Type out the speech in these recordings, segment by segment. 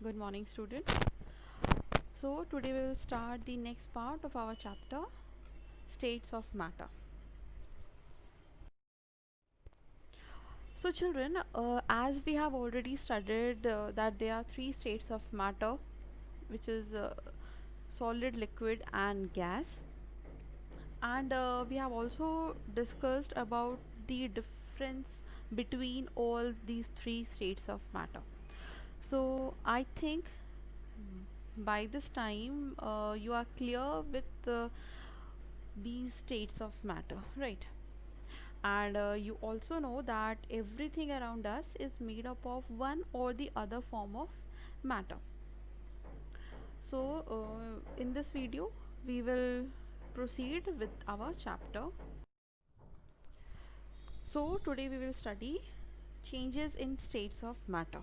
Good morning, students. So, today we will start the next part of our chapter, States of Matter. So, children, as we have already studied that there are three states of matter, which is solid, liquid, and gas, and we have also discussed about the difference between all these three states of matter. So, I think by this time you are clear with these states of matter, right? And you also know that everything around us is made up of one or the other form of matter. So in this video we will proceed with our chapter. So today we will study changes in states of matter,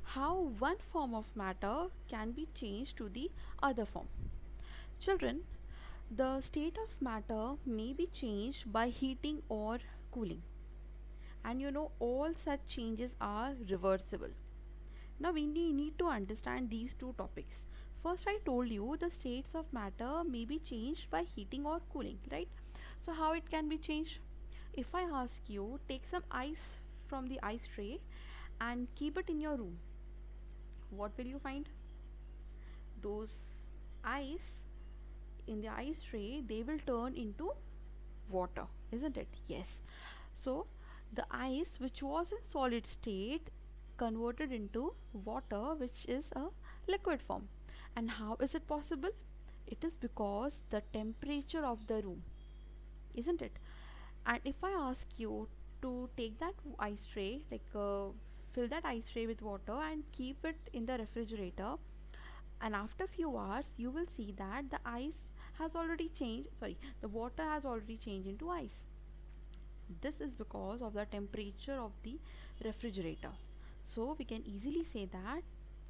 how one form of matter can be changed to the other form. Children, the state of matter may be changed by heating or cooling, and all such changes are reversible. Now we need to understand these two topics. First, I told you the states of matter may be changed by heating or cooling, right? So how it can be changed? If I ask you, take some ice from the ice tray and keep it in your room, what will you find? Those ice in the ice tray, they will turn into water, isn't it? Yes. So the ice which was in solid state converted into water, which is a liquid form. And how is it possible? It is because the temperature of the room, isn't it? And if I ask you to take that ice tray, fill that ice tray with water and keep it in the refrigerator, and after few hours you will see that the ice has already changed, sorry, the water has already changed into ice. This is because of the temperature of the refrigerator. So we can easily say that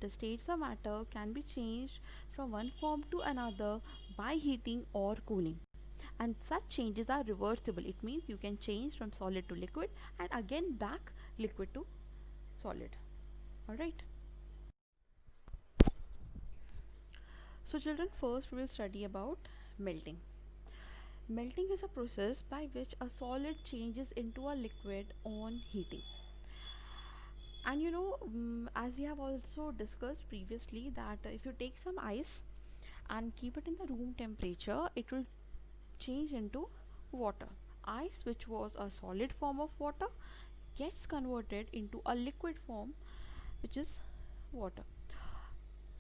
the states of matter can be changed from one form to another by heating or cooling, and such changes are reversible. It means you can change from solid to liquid and again back liquid to solid. All right. So children, first we will study about melting. Melting is a process by which a solid changes into a liquid on heating. And as we have also discussed previously, that if you take some ice and keep it in the room temperature, it will change into water. Ice, which was a solid form of water, gets converted into a liquid form, which is water.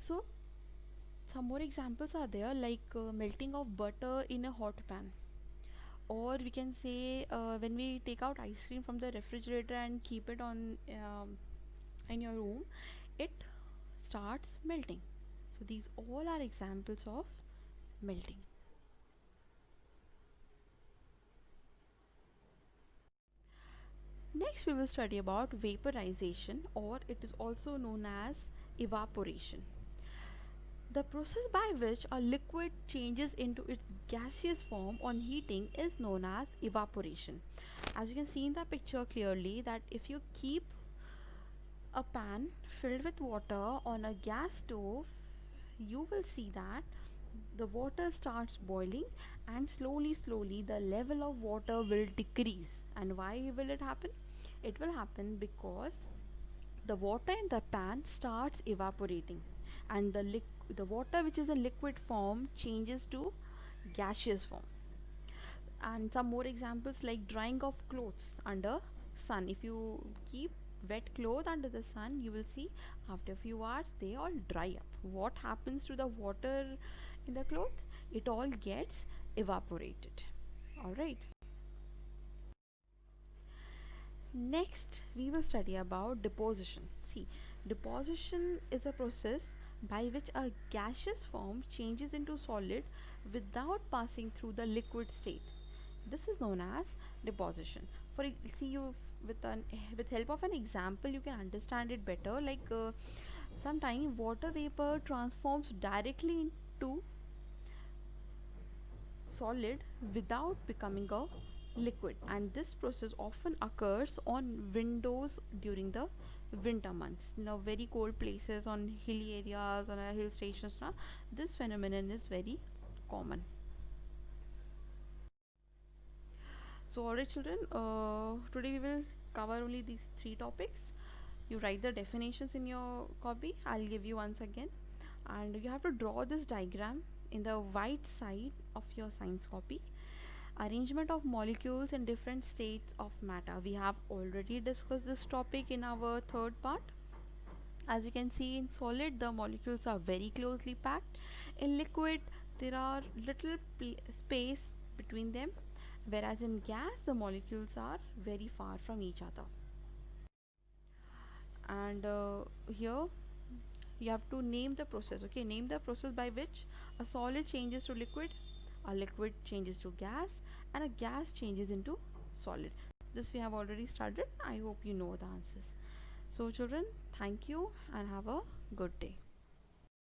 So some more examples are there, like melting of butter in a hot pan, or we can say when we take out ice cream from the refrigerator and keep it on in your room, it starts melting. So these all are examples of melting. Next we will study about vaporization, or it is also known as evaporation. The process by which a liquid changes into its gaseous form on heating is known as evaporation. As you can see in the picture clearly, that if you keep a pan filled with water on a gas stove, you will see that the water starts boiling, and slowly the level of water will decrease. And why will it happen? It will happen because the water in the pan starts evaporating, and the water which is a liquid form changes to gaseous form. And some more examples, like drying of clothes under sun. If you keep wet clothes under the sun, you will see after a few hours they all dry up. What happens to the water in the cloth? It all gets evaporated. All right. Next we will study about deposition. See, deposition is a process by which a gaseous form changes into solid without passing through the liquid state. This is known as deposition. See, you with help of an example you can understand it better. Like sometime water vapor transforms directly into solid without becoming a liquid, and this process often occurs on windows during the winter months, very cold places, on hilly areas, on hill stations now, this phenomenon is very common. So alright children, today we will cover only these three topics. You write the definitions in your copy, I'll give you once again, and you have to draw this diagram in the right side of your science copy. Arrangement of molecules in different states of matter, we have already discussed this topic in our third part. As you can see, in solid the molecules are very closely packed. In liquid there are little space between them, whereas in gas the molecules are very far from each other. And here you have to name the process. Okay, name the process by which a solid changes to liquid, a liquid changes to gas, and a gas changes into solid. This we have already started. I hope you know the answers. So children, thank you and have a good day.